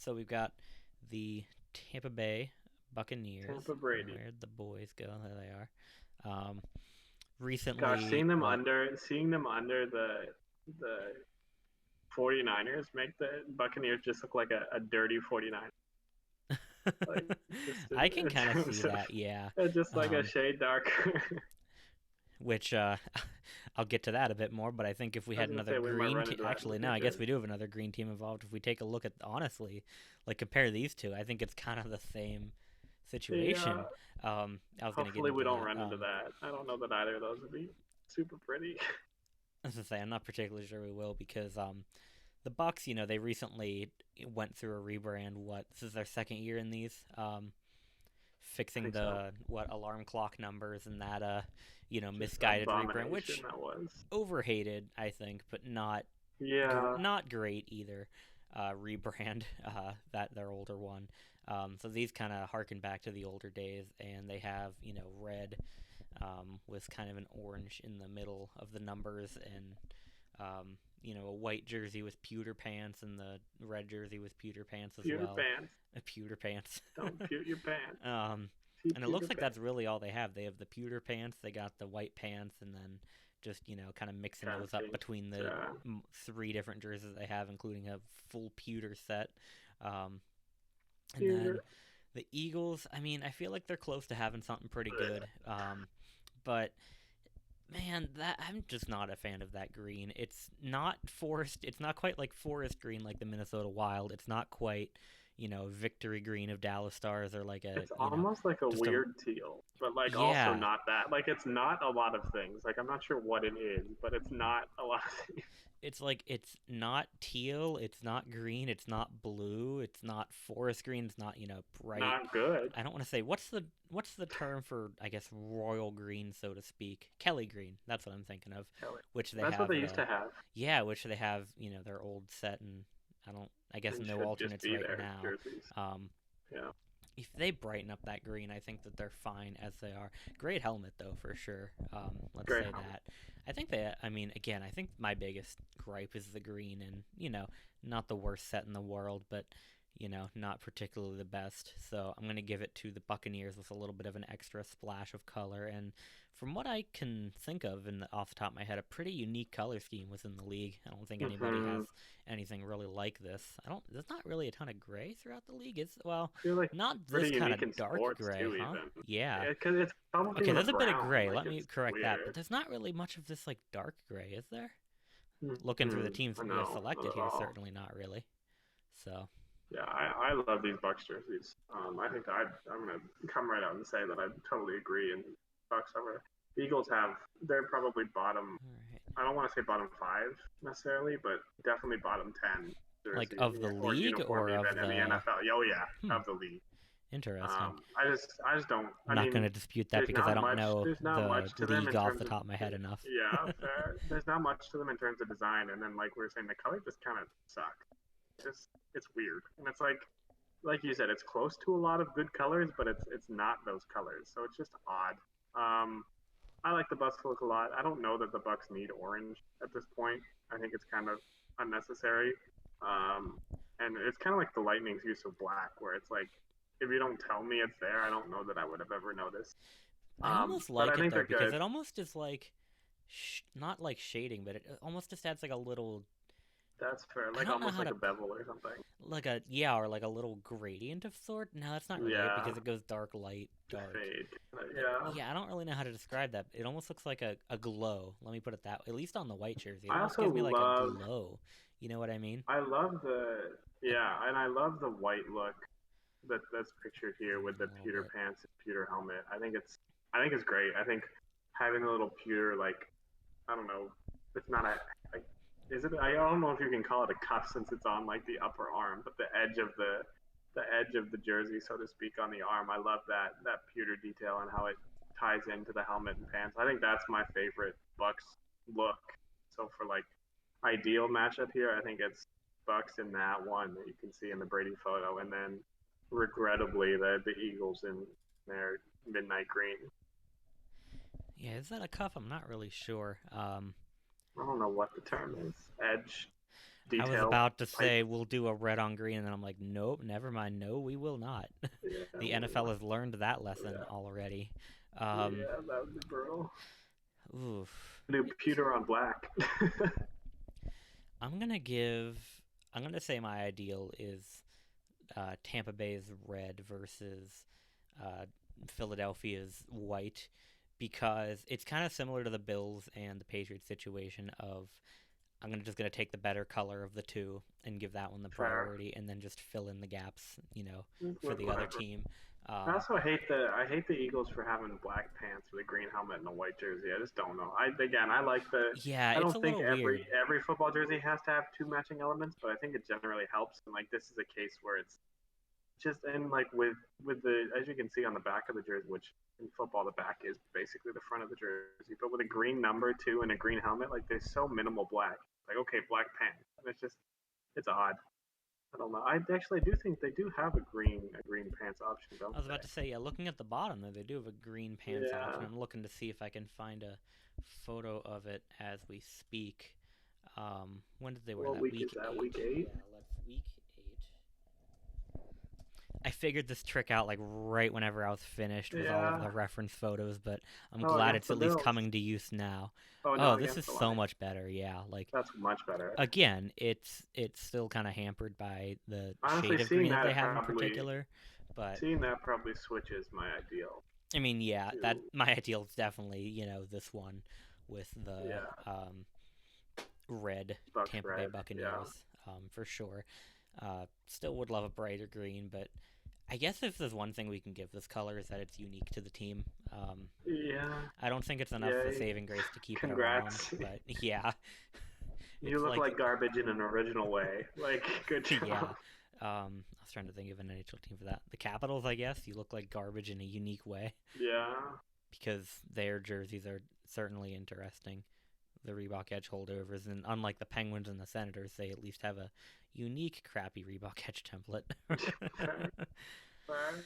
So we've got the Tampa Bay Buccaneers. Tampa Brady. Where'd the boys go? There they are. Gosh, Recently, what? seeing them under the 49ers make the Buccaneers just look like a dirty 49. Like just I can in kind of terms see of that, yeah. just like a Um, shade darker. which I'll get to that a bit more. But I think if we I was had gonna another say we might green run team, into that in the actually, no, I guess future. we do have another green team involved. If we take a look at honestly, like compare these two, I think it's kind of the same Yeah. situation. I was gonna get Hopefully we into don't that. run into that. I don't know that either of those would be super pretty. I was gonna say I'm not particularly sure we will because the Bucks, they recently went through a rebrand. What this is their second year in these, I fixing think so. the what alarm clock numbers and that Just misguided rebrand, abomination which that was. overhated I think, but Yeah. not great either. Rebrand that their older one. So these kind of harken back to the older days, and they have red with kind of an orange in the middle of the numbers, and a white jersey with pewter pants, and the red jersey with pewter pants as Pewter well. pants. Pewter pants. Don't pewter your pants. um, See and it pewter looks like that's pants. really all they have. They have the pewter pants, they got the white pants, and then just kind of mixing Kind of those up changed. between the Yeah. three different jerseys they have, including a full pewter set. Um, and then Pewter. the Eagles, I mean, I feel like they're close to having something pretty good. But man, that I'm just not a fan of that green. It's not forest. It's not quite like forest green like the Minnesota Wild. It's not quite, victory green of Dallas Stars or like a, It's almost like a just a weird teal, but like also yeah. not that. Like it's not a lot of things. Like I'm not sure what it is, but it's not a lot of things. It's like it's not teal. It's not green. It's not blue. It's not forest green. It's not bright. Not good. I don't want to say what's the term for I guess royal green so to speak. Kelly green. That's what I'm thinking of. Kelly. Which they That's what have they used to have, which they have, their old set, and I guess and no should just alternates be right their now. jerseys. Um, Yeah, if they brighten up that green, I think that they're fine as they are. Great helmet though, for sure. Let's great say helmet. that. I think they. I mean, again, I think my biggest gripe is the green, and not the worst set in the world, but not particularly the best. So I'm gonna give it to the Buccaneers with a little bit of an extra splash of color, and from what I can think of, off the top of my head, a pretty unique color scheme within the league. I don't think anybody Hmm. has anything really like this. I don't. There's not really a ton of gray throughout the league. Is well, I feel like not this pretty kind of unique in dark sports gray, too, huh? even. Yeah. Because it's probably Okay, even a there's a bit of brown. gray. Like Let me it's correct that. But weird. there's not really much of this like dark gray, is there? Looking through the Hmm. teams that we have No, not selected at here, all. certainly not really. So, Yeah, I love these Bucks jerseys. I think I'm gonna come right out and say that I totally agree. And Bucks over the Eagles have they're probably bottom. all right. I don't want to say bottom five necessarily, but definitely bottom 10 Like jersey of the or league uniform or of even in the the NFL. Oh yeah, hmm, of the league. interesting. I just don't. I'm I not going mean, to dispute that because I don't know there's not the much to them league in off terms the of top of my head enough. yeah, fair. There's not much to them in terms of design, and then like we were saying, the color just kind of sucks. It's weird, and it's like you said, it's close to a lot of good colors, but it's not those colors, so it's just odd. I like the Bucks look a lot. I don't know that the Bucks need orange at this point. I think it's kind of unnecessary. Um, and it's kind of like the Lightning's use of black, where it's like if you don't tell me it's there, I don't know that I would have ever noticed. I almost But I like it think though they're because good. it almost is like not like shading, but it almost just adds like a little. That's fair. I Like don't know almost how like to a bevel or something. like a yeah, or like a little gradient of sort. No, that's not really it Yeah, because it goes dark, light, dark. fade. But Yeah. yeah, I don't really know how to describe that. It almost looks like a glow. Let me put it that way. At least on the white jersey, it I almost also gives me like a love. glow. You know what I mean? I love the Like yeah, and I love the white look that's pictured here zoom with in the a little pewter bit. pants and pewter helmet. I think it's great. I think having a little pewter like I don't know, it's not a is it I don't know if you can call it a cuff since it's on like the upper arm, but the edge of the jersey, so to speak, on the arm. I love that pewter detail and how it ties into the helmet and pants. I think that's my favorite Bucks look. So for like ideal matchup here, I think it's Bucks in that one that you can see in the Brady photo, and then regrettably the Eagles in their midnight green. Yeah, is that a cuff? I'm not really sure. I don't know what the term is. Edge I was detail about to pipe. say we'll do a red on green, and then I'm like, nope, never mind. No, we will not. Yeah, The we NFL want. has learned that lesson Yeah, already. Um, yeah, that would be brutal. oof. Do pewter on black. I'm gonna give. I'm gonna say my ideal is Tampa Bay's red versus uh, Philadelphia's white because it's kind of similar to the Bills and the Patriots situation of just gonna take the better color of the two and give that one the Fair. priority, and then just fill in the gaps, for the other Whatever. team. I Um, also hate the Eagles for having black pants with a green helmet and a white jersey. I just don't know. I like the. yeah, I it's don't a think little every weird. every football jersey has to have two matching elements, but I think it generally helps. And like this is a case where it's just and like with the as you can see on the back of the jersey, which in football the back is basically the front of the jersey, but with a green number two and a green helmet, like there's so minimal black. Like okay, black pants. And it's odd. I don't know. I actually do think they do have a green pants option, don't I was about they? to say, yeah, looking at the bottom there, they do have a green pants option. Yeah. I'm looking to see if I can find a photo of it as we speak. When did they wear What that? week is Week that? eight. Week eight. Yeah, let's week 8. I figured this trick out like right whenever I was finished with all of Yeah. the reference photos, but I'm Oh, glad against it's the at least Bills. coming to use now. Oh Oh, no, this against is the so Lions. much better. Yeah, like That's much better. again, it's still kind of hampered by the Honestly, shade of green that they have in particular, but seeing that probably switches my ideal I mean, yeah, that to my ideal is definitely this one with the yeah, red Bucks Tampa Bay red. Yeah. Buccaneers, for sure. Still would love a brighter green, but I guess if there's one thing we can give this color is that it's unique to the team. Yeah. I don't think it's enough of a Yay. saving grace to keep it around, Congrats. but yeah, You it's look like like garbage in an original way. Like good yeah. job. I was trying to think of an NHL team for that. The Capitals, I guess. You look like garbage in a unique way Yeah. because their jerseys are certainly interesting. The Reebok Edge holdovers, and unlike the Penguins and the Senators, they at least have a unique, crappy Reebok Edge template. Fair. Fair.